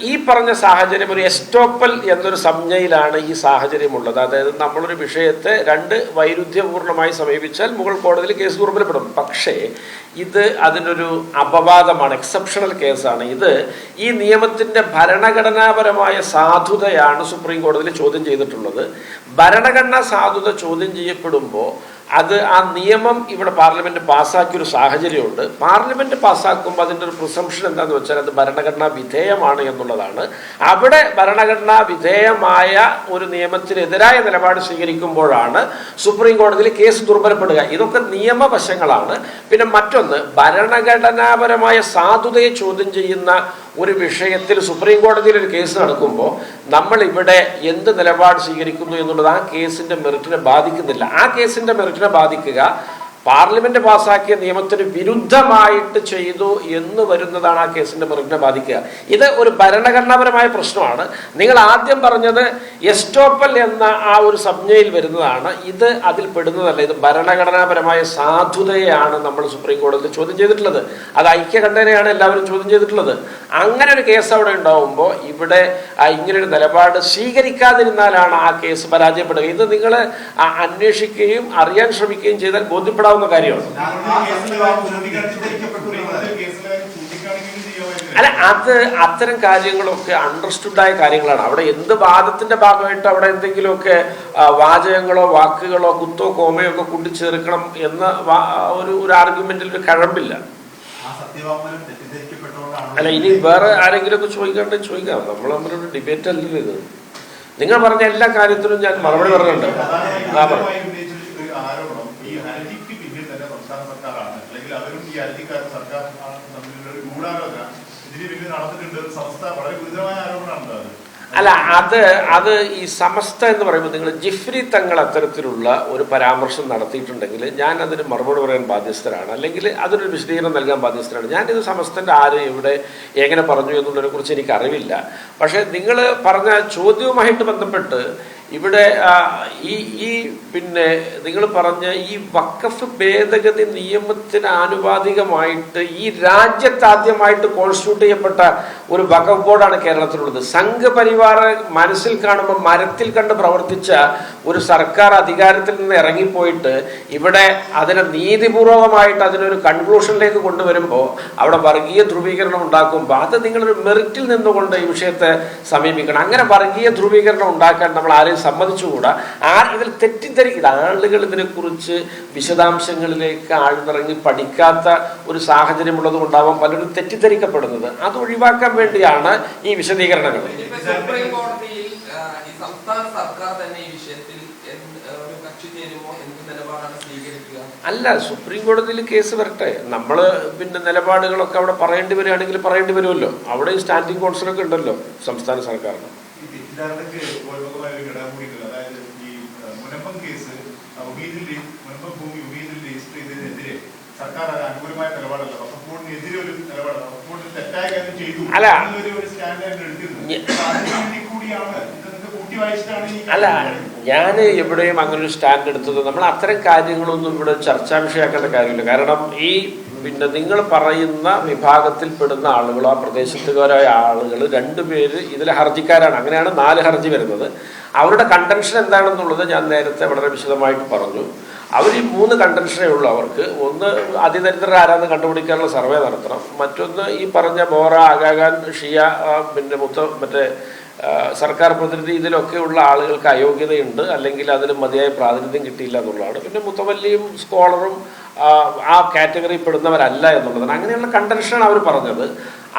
Speaker 1: ഈ പറഞ്ഞ സാഹചര്യം ഒരു എസ്റ്റോപ്പൽ എന്നൊരു സംജ്ഞയിലാണ് ഈ സാഹചര്യമുള്ളത്. അതായത് നമ്മളൊരു വിഷയത്തെ വൈരുദ്ധ്യപൂർണമായി സമീപിച്ചാൽ മുകൾ കോടതിയിൽ കേസ് ദുർബലപ്പെടും. പക്ഷേ ഇത് അതിനൊരു അപവാദമാണ്, എക്സെപ്ഷണൽ കേസാണ്. ഇത് ഈ നിയമത്തിൻ്റെ ഭരണഘടനാപരമായ സാധുതയാണ് സുപ്രീം കോടതിയിൽ ചോദ്യം ചെയ്തിട്ടുള്ളത്. ഭരണഘടനാ സാധുത ചോദ്യം ചെയ്യപ്പെടുമ്പോൾ അത് ആ നിയമം ഇവിടെ പാർലമെന്റ് പാസ്സാക്കിയൊരു സാഹചര്യമുണ്ട്. പാർലമെന്റ് പാസ്സാക്കുമ്പോൾ അതിൻ്റെ ഒരു പ്രിസംപ്ഷൻ എന്താണെന്ന് വെച്ചാൽ അത് ഭരണഘടനാ വിധേയമാണ് എന്നുള്ളതാണ്. അവിടെ ഭരണഘടനാ വിധേയമായ ഒരു നിയമത്തിനെതിരായ നിലപാട് സ്വീകരിക്കുമ്പോഴാണ് സുപ്രീം കോടതിയിൽ കേസ് ദുർബലപ്പെടുക. ഇതൊക്കെ നിയമവശങ്ങളാണ്. പിന്നെ മറ്റൊന്ന്, ഭരണഘടനാപരമായ സാധുതയെ ചോദ്യം ചെയ്യുന്ന ഒരു വിഷയത്തിൽ സുപ്രീം കോടതിയിൽ ഒരു കേസ് നടക്കുമ്പോൾ നമ്മൾ ഇവിടെ എന്ത് നിലപാട് സ്വീകരിക്കുന്നു എന്നുള്ളത് ആ കേസിന്റെ മെറിറ്റിനെ ബാധിക്കുന്നില്ല. ആ കേസിന്റെ മെറിറ്റിനെ ബാധിക്കുക പാർലമെന്റ് പാസ്സാക്കിയ നിയമത്തിന് വിരുദ്ധമായിട്ട് ചെയ്തു എന്ന് വരുന്നതാണ് ആ കേസിന്റെ മെറിറ്റിനെ ബാധിക്കുക. ഇത് ഒരു ഭരണഘടനാപരമായ പ്രശ്നമാണ്. നിങ്ങൾ ആദ്യം പറഞ്ഞത് എസ്റ്റോപ്പൽ എന്ന ആ ഒരു സംജ്ഞയിൽ വരുന്നതാണ്. ഇത് അതിൽ പെടുന്നതല്ല. ഇത് ഭരണഘടനാപരമായ സാധുതയാണ് നമ്മൾ സുപ്രീം കോടതിയിൽ ചോദ്യം ചെയ്തിട്ടുള്ളത്. അത് ഐക്യകണ്ഠേനയാണ് എല്ലാവരും ചോദ്യം ചെയ്തിട്ടുള്ളത്. അങ്ങനെ ഒരു കേസ് അവിടെ ഉണ്ടാവുമ്പോൾ ഇവിടെ ഇങ്ങനൊരു നിലപാട് സ്വീകരിക്കാതിരുന്നാലാണ് ആ കേസ് പരാജയപ്പെടുക. ഇത് നിങ്ങൾ അന്വേഷിക്കുകയും അറിയാൻ ശ്രമിക്കുകയും ചെയ്താൽ ബോധ്യപ്പെടാവുന്ന കാര്യമാണ്. അല്ല, അത് അത്തരം കാര്യങ്ങളൊക്കെ അണ്ടർസ്റ്റുഡായ കാര്യങ്ങളാണ്. അവിടെ എന്ത് വാദത്തിന്റെ ഭാഗമായിട്ട് അവിടെ എന്തെങ്കിലുമൊക്കെ വാചകങ്ങളോ വാക്കുകളോ കുത്തോ കോമയോ ഒക്കെ കൂട്ടിച്ചേർക്കണം എന്ന ഒരു ആർഗ്യുമെന്റിൽ ഒരു കഴമ്പില്ല. അല്ല, ഇനി വേറെ ആരെങ്കിലും ഒക്കെ ചോദിക്കാണ്ട് ചോദിക്കാം. നമ്മൾ തമ്മിലൊരു ഡിബേറ്റ് അല്ലല്ലോ ഇത്. നിങ്ങൾ പറഞ്ഞ എല്ലാ കാര്യത്തിലും ഞാൻ മറുപടി പറഞ്ഞിട്ടുണ്ട്. അല്ല, അത് ഈ സമസ്ത എന്ന് പറയുമ്പോൾ നിങ്ങൾ ജിഫ്രി തങ്ങൾ അത്തരത്തിലുള്ള ഒരു പരാമർശം നടത്തിയിട്ടുണ്ടെങ്കിൽ ഞാൻ അതിന് മറുപടി പറയാൻ ബാധ്യസ്ഥരാണ്, അല്ലെങ്കിൽ അതിനൊരു വിശദീകരണം നൽകാൻ ബാധ്യസ്ഥരാണ്. ഞാനിത് സമസ്തൻ്റെ ആര് എവിടെ എങ്ങനെ പറഞ്ഞു എന്നുള്ളതിനെ കുറിച്ച് എനിക്ക് അറിവില്ല. പക്ഷേ നിങ്ങൾ പറഞ്ഞ ചോദ്യവുമായിട്ട് ബന്ധപ്പെട്ട് ഇവിടെ ഈ പിന്നെ നിങ്ങൾ പറഞ്ഞ ഈ വഖഫ് ഭേദഗതി നിയമത്തിന് ആനുപാതികമായിട്ട് ഈ രാജ്യത്താദ്യമായിട്ട് കോൺസ്റ്റിറ്റ്യൂട്ട് ചെയ്യപ്പെട്ട ഒരു വഖഫ് ബോർഡാണ് കേരളത്തിലുള്ളത്. സംഘപരിവാർ മനസ്സിൽ കാണുമ്പോൾ മരത്തിൽ കണ്ട് പ്രവർത്തിച്ച ഒരു സർക്കാർ അധികാരത്തിൽ നിന്ന് ഇറങ്ങിപ്പോയിട്ട് ഇവിടെ അതിനെ നീതിപൂർവമായിട്ട് അതിനൊരു കൺക്ലൂഷനിലേക്ക് കൊണ്ടുവരുമ്പോൾ അവിടെ വർഗീയ ധ്രുവീകരണം ഉണ്ടാക്കുമ്പോൾ അത് നിങ്ങളൊരു മെറിറ്റിൽ നിന്നുകൊണ്ട് ഈ വിഷയത്തെ സമീപിക്കണം. അങ്ങനെ വർഗീയ ധ്രുവീകരണം ഉണ്ടാക്കാൻ നമ്മൾ ആരെയും സമ്മതിച്ചുകൂടാ. ഇതിൽ തെറ്റിദ്ധരിക്കുക ആളുകൾ ഇതിനെക്കുറിച്ച് വിശദാംശങ്ങളിലേക്ക് ആഴ്ന്നിറങ്ങി പഠിക്കാത്ത ഒരു സാഹചര്യമുള്ളത് കൊണ്ടാവാം പലരും തെറ്റിദ്ധരിക്കപ്പെടുന്നത്. അത് ഒഴിവാക്കാൻ വേണ്ടിയാണ് ഈ വിശദീകരണങ്ങൾ.
Speaker 3: സുപ്രീം കോടതിയിൽ സംസ്ഥാന സർക്കാർ തന്നെ ഈ വിഷയത്തിൽ ഒരു കക്ഷി ചേരുമോ എന്ത് നിലപാടാണ് സ്വീകരിക്കുക?
Speaker 1: അല്ല, സുപ്രീം കോടതിയിൽ കേസ് വരട്ടെ. നമ്മൾ പിന്നെ നിലപാടുകളൊക്കെ അവിടെ പറയേണ്ടി വരികയാണെങ്കിൽ പറയേണ്ടി വരുമല്ലോ. അവിടെ സ്റ്റാൻഡിംഗ് കൗൺസിലൊക്കെ ഉണ്ടല്ലോ സംസ്ഥാന സർക്കാരിന്. അല്ല അല്ല, ഞാൻ എവിടെയും അങ്ങനെ ഒരു സ്റ്റാൻഡ് എടുത്തത് നമ്മൾ അത്തരം കാര്യങ്ങളൊന്നും ഇവിടെ ചർച്ചാ വിഷയമാക്കേണ്ട കാര്യമില്ല. കാരണം ഈ പിന്നെ നിങ്ങൾ പറയുന്ന വിഭാഗത്തിൽപ്പെടുന്ന ആളുകളോ ആ പ്രദേശത്തുകാരായ ആളുകൾ രണ്ടുപേര് ഇതിലെ ഹർജിക്കാരാണ്. അങ്ങനെയാണ് 4 ഹർജി വരുന്നത്. അവരുടെ കണ്ടൻഷൻ എന്താണെന്നുള്ളത് ഞാൻ നേരത്തെ വളരെ വിശദമായിട്ട് പറഞ്ഞു. അവർ ഈ 3 കണ്ടൻഷനേ ഉള്ളൂ അവർക്ക്. ഒന്ന്, അതിദരിദ്രർ ആരാന്ന് കണ്ടുപിടിക്കാനുള്ള സർവേ നടത്തണം. മറ്റൊന്ന്, ഈ പറഞ്ഞ ബോറ, ആഗാഖാൻ, ഷിയ, പിന്നെ മറ്റേ സർക്കാർ പ്രതിനിധി, ഇതിലൊക്കെയുള്ള ആളുകൾക്ക് അയോഗ്യതയുണ്ട്, അല്ലെങ്കിൽ അതിന് മതിയായ പ്രാതിനിധ്യം കിട്ടിയില്ല എന്നുള്ളതാണ്. പിന്നെ മുത്തവല്ലിയും സ്കോളറും ആ കാറ്റഗറി പെടുന്നവരല്ല എന്നുള്ളതാണ്. അങ്ങനെയുള്ള കണ്ടൻഷനാണ് അവർ പറഞ്ഞത്.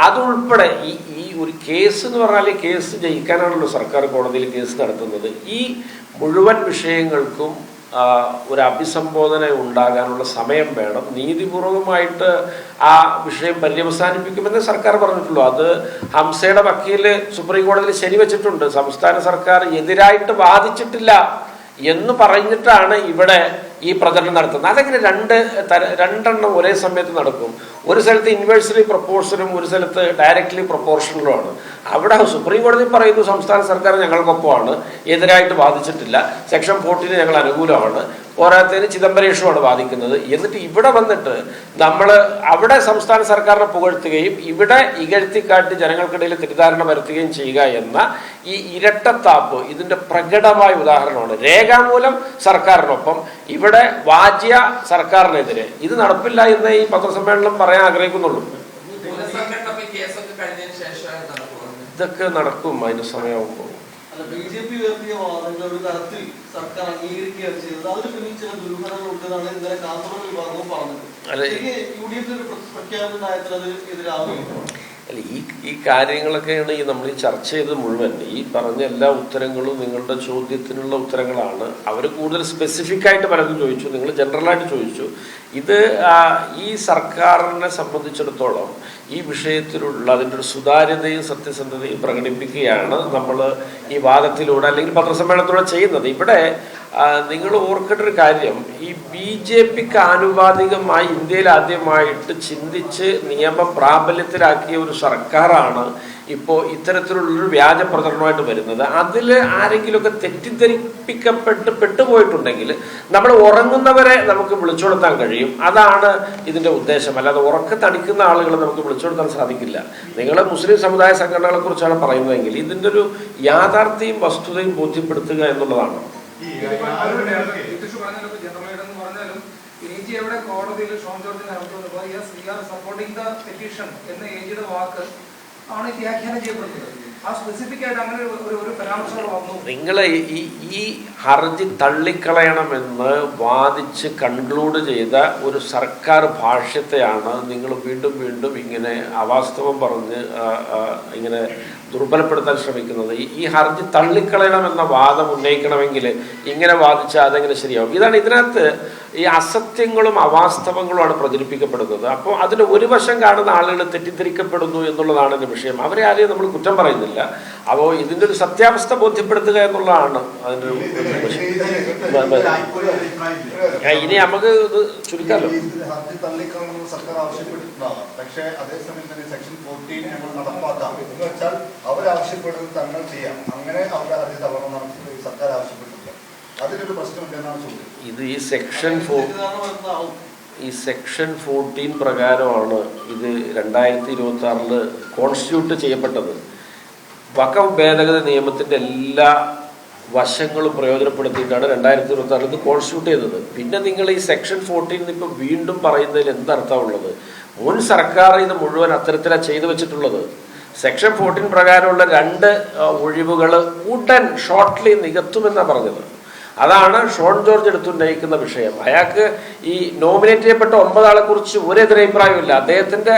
Speaker 1: അതുൾപ്പെടെ ഈ ഒരു കേസ് എന്ന് പറഞ്ഞാൽ ഈ കേസ് ജയിക്കാനാണല്ലോ സർക്കാർ കോടതിയിൽ കേസ് നടത്തുന്നത്. ഈ മുഴുവൻ വിഷയങ്ങൾക്കും ഒരു അഭിസംബോധന ഉണ്ടാകാനുള്ള സമയം വേണം. നീതിപൂർവമായിട്ട് ആ വിഷയം പര്യവസാനിപ്പിക്കുമെന്ന് സർക്കാർ പറഞ്ഞിട്ടുള്ളൂ. അത് ഹംസയുടെ വക്കീൽ സുപ്രീം കോടതിയിൽ ശരിവെച്ചിട്ടുണ്ട്. സംസ്ഥാന സർക്കാർ എതിരായിട്ട് വാദിച്ചിട്ടില്ല എന്ന് പറഞ്ഞിട്ടാണ് ഇവിടെ ഈ പ്രചരണം നടത്തുന്നത്. അതെങ്ങനെ രണ്ടെണ്ണം ഒരേ സമയത്ത് നടക്കും? ഒരു സ്ഥലത്ത് ഇൻവേഴ്സ്ലി പ്രൊപ്പോർഷനും ഒരു സ്ഥലത്ത് ഡയറക്ട്ലി പ്രൊപ്പോർഷണലുമാണ്. അവിടെ സുപ്രീം കോടതി പറയുന്നു സംസ്ഥാന സർക്കാർ ഞങ്ങൾക്കൊപ്പമാണ്, എതിരായിട്ട് വാദിച്ചിട്ടില്ല, സെക്ഷൻ 14 ഞങ്ങൾ അനുകൂലമാണ്, പോരാത്തതിന് ചിദംബരേഷുമാണ് വാദിക്കുന്നത്. എന്നിട്ട് ഇവിടെ വന്നിട്ട് നമ്മൾ അവിടെ സംസ്ഥാന സർക്കാരിനെ പുകഴ്ത്തുകയും ഇവിടെ ഇകഴ്ത്തിക്കാട്ടി ജനങ്ങൾക്കിടയിൽ തെറ്റിദ്ധാരണ വരുത്തുകയും ചെയ്യുക എന്ന ഈ ഇരട്ടത്താപ്പ് ഇതിന്റെ പ്രകടമായ ഉദാഹരണമാണ്. രേഖാമൂലം സർക്കാരിനൊപ്പം, ഇവിടെ വാജ്യ സർക്കാരിനെതിരെ. ഇത് നടപ്പില്ല എന്ന് ഈ പത്രസമ്മേളനം പറയാൻ ആഗ്രഹിക്കുന്നുള്ളൂ. ഇതൊക്കെ നടക്കും അതിന്റെ സമയമാകുമ്പോൾ.
Speaker 4: BJP ഉയർത്തിയ വാദങ്ങൾ ഒരു തരത്തിൽ സർക്കാർ അംഗീകരിക്കുകയാണ് ചെയ്തത്. അതിന് പിന്നിൽ ചില ദുരൂഹതകൾ ഉണ്ടെന്നാണ് ഇന്നലെ കാസർഗോഡ് വിഭാഗവും പറഞ്ഞത്. UDF പ്രഖ്യാപന നയത്തിൽ അത് എതിരാവുകയാണ്.
Speaker 1: അല്ല, ഈ കാര്യങ്ങളൊക്കെയാണ് നമ്മൾ ഈ ചർച്ച ചെയ്തത് മുഴുവൻ. ഈ പറഞ്ഞ എല്ലാ ഉത്തരങ്ങളും നിങ്ങളുടെ ചോദ്യത്തിനുള്ള ഉത്തരങ്ങളാണ്. അവർ കൂടുതൽ സ്പെസിഫിക് ആയിട്ട് പലതും ചോദിച്ചു, നിങ്ങൾ ജനറലായിട്ട് ചോദിച്ചു. ഇത് ഈ സർക്കാരിനെ സംബന്ധിച്ചിടത്തോളം ഈ വിഷയത്തിലുള്ള അതിൻ്റെ ഒരു സുതാര്യതയും സത്യസന്ധതയും പ്രകടിപ്പിക്കുകയാണ് നമ്മൾ ഈ വാദത്തിലൂടെ അല്ലെങ്കിൽ പത്രസമ്മേളനത്തിലൂടെ ചെയ്യുന്നത്. ഇവിടെ നിങ്ങൾ ഓർക്കേണ്ട ഒരു കാര്യം, ഈ BJPക്ക് ആനുപാതികമായി ഇന്ത്യയിൽ ആദ്യമായിട്ട് ചിന്തിച്ച് നിയമം പ്രാബല്യത്തിലാക്കിയ ഒരു സർക്കാരാണ് ഇപ്പോൾ ഇത്തരത്തിലുള്ളൊരു വ്യാജ പ്രചരണമായിട്ട് വരുന്നത്. അതിൽ ആരെങ്കിലുമൊക്കെ പെട്ടുപോയിട്ടുണ്ടെങ്കിൽ നമ്മൾ ഉറങ്ങുന്നവരെ നമുക്ക് വിളിച്ചുകൊടുത്താൻ കഴിയും. അതാണ് ഇതിൻ്റെ ഉദ്ദേശം. അല്ലാതെ ഉറക്കത്തടിക്കുന്ന ആളുകളെ നമുക്ക് വിളിച്ചുകൊടുത്താൻ സാധിക്കില്ല. നിങ്ങൾ മുസ്ലിം സമുദായ സംഘടനകളെ കുറിച്ചാണ് പറയുന്നതെങ്കിൽ ഇതിൻ്റെ ഒരു യാഥാർത്ഥ്യവും വസ്തുതയും ബോധ്യപ്പെടുത്തുക എന്നുള്ളതാണ്.
Speaker 5: കോടതിയിൽ ഷോൺ ജോർജിനെ നടത്തുന്നത് yes we are supporting the petition എന്ന ഏജിയുടെ വാക്ക് ആണ് വ്യാഖ്യാനം ചെയ്യപ്പെടുന്നത്. ആ സ്പെസിഫിക് ആയിട്ട് അങ്ങനെ ഒരു പരാമർശങ്ങൾ വന്നു.
Speaker 1: നിങ്ങൾ ഈ ഹർജി തള്ളിക്കളയണമെന്ന് വാദിച്ച് കൺക്ലൂഡ് ചെയ്ത ഒരു സർക്കാർ ഭാഷ്യത്തെയാണ് നിങ്ങൾ വീണ്ടും വീണ്ടും ഇങ്ങനെ അവാസ്തവം പറഞ്ഞ് ഇങ്ങനെ ദുർബലപ്പെടുത്താൻ ശ്രമിക്കുന്നത്. ഈ ഹർജി തള്ളിക്കളയണമെന്ന വാദം ഉന്നയിക്കണമെങ്കിൽ ഇങ്ങനെ വാദിച്ചാൽ അതെങ്ങനെ ശരിയാവും? ഇതാണ് ഇതിനകത്ത് ഈ അസത്യങ്ങളും അവാസ്തവങ്ങളുമാണ് പ്രചരിപ്പിക്കപ്പെടുന്നത്. അപ്പോൾ അതിന് ഒരു വശം കാണുന്ന ആളുകൾ തെറ്റിദ്ധരിക്കപ്പെടുന്നു എന്നുള്ളതാണ് എൻ്റെ വിഷയം. അവരെ ആരെയും നമ്മൾ കുറ്റം പറയുന്നില്ല. അപ്പോൾ ഇതിൻ്റെ ഒരു സത്യാവസ്ഥ ബോധ്യപ്പെടുത്തുക എന്നുള്ളതാണ് അതിൻ്റെ ഒരു വിഷയം. ഇനി നമുക്ക് ഇത് ചുരുക്കാമല്ലോ.
Speaker 6: ഹർജി തള്ളിക്കളയണമെന്ന് സർക്കാർ ആവശ്യപ്പെട്ടിട്ടുണ്ടാകാം. പക്ഷേ അതേസമയം തന്നെ സെക്ഷൻ 14 ഞങ്ങൾ നടപ്പാക്കാം എന്ന് വെച്ചാൽ അവരാവശ്യപ്പെടുന്നത് തങ്ങൾ ചെയ്യാം. അങ്ങനെ അവരുടെ ഹർജി തള്ളണമെന്നാണ് സർക്കാർ ആവശ്യപ്പെട്ടിട്ടുള്ളത്. അതിലൊരു പ്രശ്നമുണ്ടെന്നാണ് ചോദ്യം. ഇത് ഈ സെക്ഷൻ 14 പ്രകാരമാണ് ഇത് 2026 കോൺസ്റ്റിറ്റ്യൂട്ട് ചെയ്യപ്പെട്ടത്. വഖഫ് ഭേദഗതി നിയമത്തിൻ്റെ എല്ലാ വശങ്ങളും പ്രയോജനപ്പെടുത്തിയിട്ടാണ് 2026 ഇത് കോൺസ്റ്റിറ്റ്യൂട്ട് ചെയ്തത്. പിന്നെ നിങ്ങൾ ഈ സെക്ഷൻ 14 ഇപ്പോൾ വീണ്ടും പറയുന്നതിൽ എന്തർത്ഥമുള്ളത്? മുൻ സർക്കാർ ഇത് മുഴുവൻ അത്തരത്തിലാണ് ചെയ്തു വെച്ചിട്ടുള്ളത്. സെക്ഷൻ 14 പ്രകാരമുള്ള 2 ഒഴിവുകൾ ഉടൻ ഷോർട്ട്ലി നികത്തുമെന്നാണ് പറഞ്ഞത്. അതാണ് ഷോൺ ജോർജ് എടുത്തുന്നയിക്കുന്ന വിഷയം. അയാൾക്ക് ഈ നോമിനേറ്റ് ചെയ്യപ്പെട്ട 9 ആളെ കുറിച്ച് ഒരു എതിരഭിപ്രായമില്ല. അദ്ദേഹത്തിന്റെ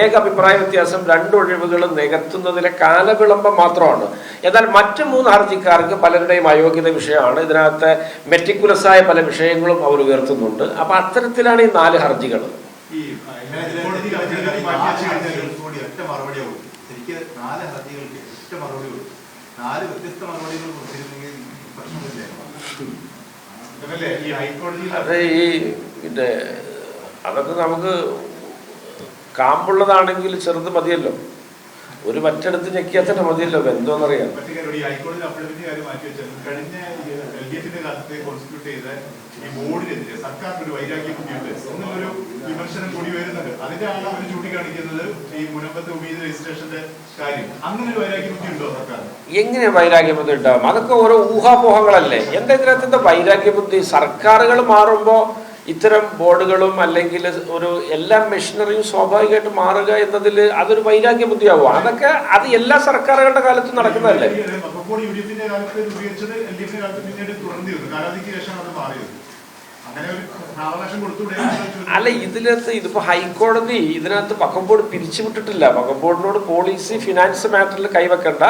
Speaker 6: ഏക അഭിപ്രായ വ്യത്യാസം 2 ഒഴിവുകൾ നികത്തുന്നതിലെ കാലവിളംബം മാത്രമാണ്. എന്നാൽ മറ്റു 3 ഹർജിക്കാർക്ക് പലരുടെയും അയോഗ്യത വിഷയമാണ്. ഇതിനകത്ത് മെറ്റിക്കുലസായ പല വിഷയങ്ങളും അവർ ഉയർത്തുന്നുണ്ട്. അപ്പൊ അത്തരത്തിലാണ് ഈ 4 ഹർജികൾ. അത് പിന്നെ അതൊക്കെ നമുക്ക് കാമ്പുള്ളതാണെങ്കിൽ ചെറുത് മതിയല്ലോ. ഒരു മറ്റെടുത്ത് ഞെക്കിയാൽ തന്നെ മതിയല്ലോ. എന്തോന്നറിയാം.
Speaker 2: ഈ ബോർഡിനെതിരെ സർക്കാരിന് ഒരു വൈരാഗ്യ ബുദ്ധിയുണ്ട് എന്നൊരു വിമർശനം കൂടി വരുന്നുണ്ട്. അതിനാണ് അവർ ചൂണ്ടിക്കാണിക്കുന്നത് ഈ മുനമ്പത്തെ ഉമീദ് രജിസ്ട്രേഷന്റെ കാര്യം. അങ്ങനെ ഒരു വൈരാഗ്യ ബുദ്ധി ഉണ്ടോ സർക്കാർ?
Speaker 1: എങ്ങനെ വൈരാഗ്യ ബുദ്ധി ഉണ്ടാവും? അതൊക്കെ ഓരോ ഊഹാപോഹങ്ങളല്ലേ. എന്താ ഇതിനകത്ത് വൈരാഗ്യ ബുദ്ധി? സർക്കാരുകൾ മാറുമ്പോൾ ഇത്തരം ബോർഡുകളും അല്ലെങ്കിൽ ഒരു എല്ലാ മെഷീനറിയും സ്വാഭാവികമായിട്ട് മാറുക എന്നതിൽ അതൊരു വൈരാഗ്യ ബുദ്ധിയാവും. അതൊക്കെ അത് എല്ലാ സർക്കാരുകളുടെ കാലത്തും നടക്കുന്നതല്ലേ. അല്ല, ഇതിപ്പോ ഹൈക്കോടതി ഇതിനകത്ത് വഖഫ് ബോർഡ് പിരിച്ചുവിട്ടിട്ടില്ല. വഖഫ് ബോർഡിനോട് പോളിസി ഫിനാൻസ് മാറ്ററിൽ കൈവെക്കണ്ട,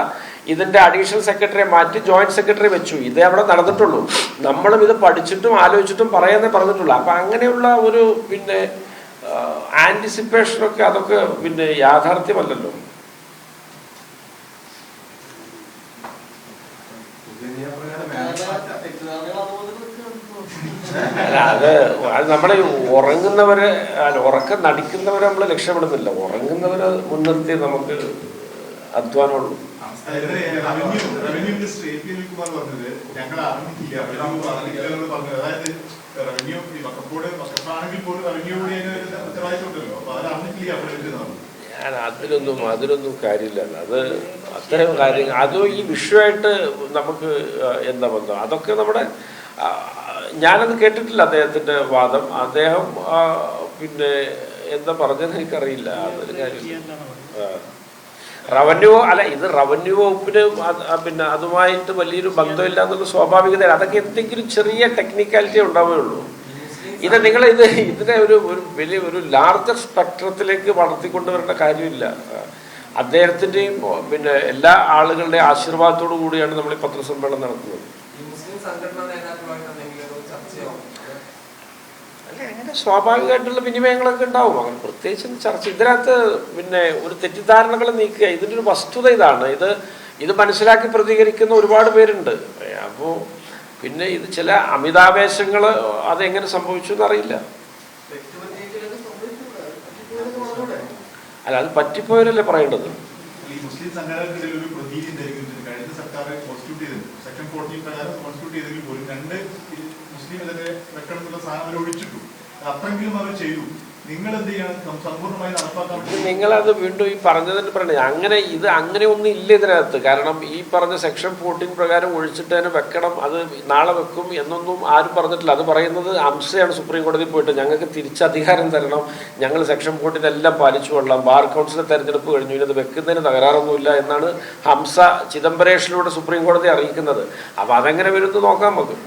Speaker 1: ഇതിന്റെ അഡീഷണൽ സെക്രട്ടറിയെ മാറ്റി ജോയിന്റ് സെക്രട്ടറി വെച്ചു. ഇതേ അവിടെ നടന്നിട്ടുള്ളൂ. നമ്മളും ഇത് പഠിച്ചിട്ടും ആലോചിച്ചിട്ടും പറയാന്നേ പറഞ്ഞിട്ടുള്ളൂ. അപ്പൊ അങ്ങനെയുള്ള ഒരു പിന്നെ ആന്റിസിപ്പേഷനൊക്കെ അതൊക്കെ പിന്നെ യാഥാർത്ഥ്യമല്ലല്ലോ. അല്ല, അത് നമ്മളെ ഉറങ്ങുന്നവരെ ഉറക്കം നടിക്കുന്നവരെ നമ്മൾ രക്ഷപ്പെടുന്നില്ല. ഉറങ്ങുന്നവരെ മുൻനിർത്തി നമുക്ക് അധ്വാനമുള്ളൂ.
Speaker 2: റവന്യൂ മിനിസ്റ്റർ AP അനിൽകുമാർ പറഞ്ഞത് ഞങ്ങൾ അറിഞ്ഞിട്ടില്ല. അതായത് റവന്യൂ വക്കപ്പാണെങ്കിൽ പോലും റവന്യൂ കൂടി ഉത്തരവാദിത്തമുണ്ടല്ലോ. അപ്പൊ അവരറിഞ്ഞിട്ടില്ല അവിടെ.
Speaker 1: ഞാൻ അതിലൊന്നും കാര്യമില്ല. അത് അത്തരം കാര്യങ്ങൾ അത് ഈ വിഷയമായിട്ട് നമുക്ക് എന്താ ബന്ധം? അതൊക്കെ നമ്മുടെ ഞാനത് കേട്ടിട്ടില്ല അദ്ദേഹത്തിന്റെ വാദം. അദ്ദേഹം പിന്നെ എന്താ പറഞ്ഞതെന്ന് എനിക്കറിയില്ല. അതൊരു കാര്യം റവന്യൂ അല്ല, ഇത് റവന്യൂ വകുപ്പിന് പിന്നെ അതുമായിട്ട് വലിയൊരു ബന്ധമില്ല എന്നുള്ള സ്വാഭാവികതയാണ്. അതൊക്കെ എന്തെങ്കിലും ചെറിയ ടെക്നിക്കാലിറ്റി ഉണ്ടാവുകയുള്ളൂ. ഇത് നിങ്ങൾ ഇതിനെ ഒരു വലിയ ഒരു ലാർജർ സ്പെക്ട്രത്തിലേക്ക് വളർത്തിക്കൊണ്ടുവരേണ്ട കാര്യമില്ല. അദ്ദേഹത്തിൻ്റെയും പിന്നെ എല്ലാ ആളുകളുടെയും ആശീർവാദത്തോടു കൂടിയാണ് നമ്മൾ ഈ പത്രസമ്മേളനം നടത്തുന്നത്.
Speaker 3: മുസ്ലിം സംഘടനാ നേതാക്കളുമായിട്ട് എന്തെങ്കിലും ചർച്ചയോ?
Speaker 1: അല്ല, അങ്ങനെ
Speaker 6: സ്വാഭാവികമായിട്ടുള്ള വിനിമയങ്ങളൊക്കെ ഉണ്ടാവും. അങ്ങനെ പ്രത്യേകിച്ച് ചർച്ച ഇതിനകത്ത് പിന്നെ ഒരു തെറ്റിദ്ധാരണകൾ നീക്കുക. ഇതിൻ്റെ ഒരു വസ്തുത ഇതാണ്. ഇത് മനസ്സിലാക്കി പ്രതികരിക്കുന്ന ഒരുപാട് പേരുണ്ട്. അപ്പോൾ പിന്നെ ഇത് ചില അമിതാവേശങ്ങൾ അതെങ്ങനെ സംഭവിച്ചു എന്നറിയില്ല. അല്ല, അത് പറ്റിപ്പോയവരല്ലേ പറയേണ്ടത്.
Speaker 2: ഈ മുസ്ലിം സംഘടനകൾക്കിടയിൽ ഒരു പ്രതീതി എന്തായിരിക്കും? കഴിഞ്ഞ സർക്കാർ കോൺസ്റ്റിറ്റ്യൂട്ട് ചെയ്തത് സെക്ഷൻ 14 പ്രകാരം കോൺസ്റ്റിറ്റ്യൂട്ട് ചെയ്തെങ്കിൽ പോലും 2 മുസ്ലിം ഇതിനെ വെക്കണം എന്നുള്ള സാധനം അവർ ഒഴിച്ചിട്ടു. അത്രയെങ്കിലും അവർ ചെയ്തു. നിങ്ങൾ എന്ത് ചെയ്യണം? സമ്പൂർണ്ണമായി നടപ്പാക്കാൻ
Speaker 6: നിങ്ങളത് വീണ്ടും ഈ പറഞ്ഞതിന് പറയണേ, അങ്ങനെ ഒന്നും ഇല്ല ഇതിനകത്ത്. കാരണം ഈ പറഞ്ഞ സെക്ഷൻ 14 പ്രകാരം ഒഴിച്ചിട്ട് തന്നെ വെക്കണം, അത് നാളെ വെക്കും എന്നൊന്നും ആരും പറഞ്ഞിട്ടില്ല. അത് പറയുന്നത് ഹംസയാണ് സുപ്രീം കോടതിയിൽ പോയിട്ട് ഞങ്ങൾക്ക് തിരിച്ചധികാരം തരണം, ഞങ്ങൾ സെക്ഷൻ 14 എല്ലാം പാലിച്ചു കൊള്ളാം, ബാർ കൗൺസിലെ തെരഞ്ഞെടുപ്പ് കഴിഞ്ഞു, ഇത് വെക്കുന്നതിന് തകരാറൊന്നുമില്ല എന്നാണ് ഹംസ ചിദംബരേഷിലൂടെ സുപ്രീം കോടതി അറിയിക്കുന്നത്. അപ്പോൾ അതെങ്ങനെ വരുന്നത് നോക്കാൻ നമുക്ക്.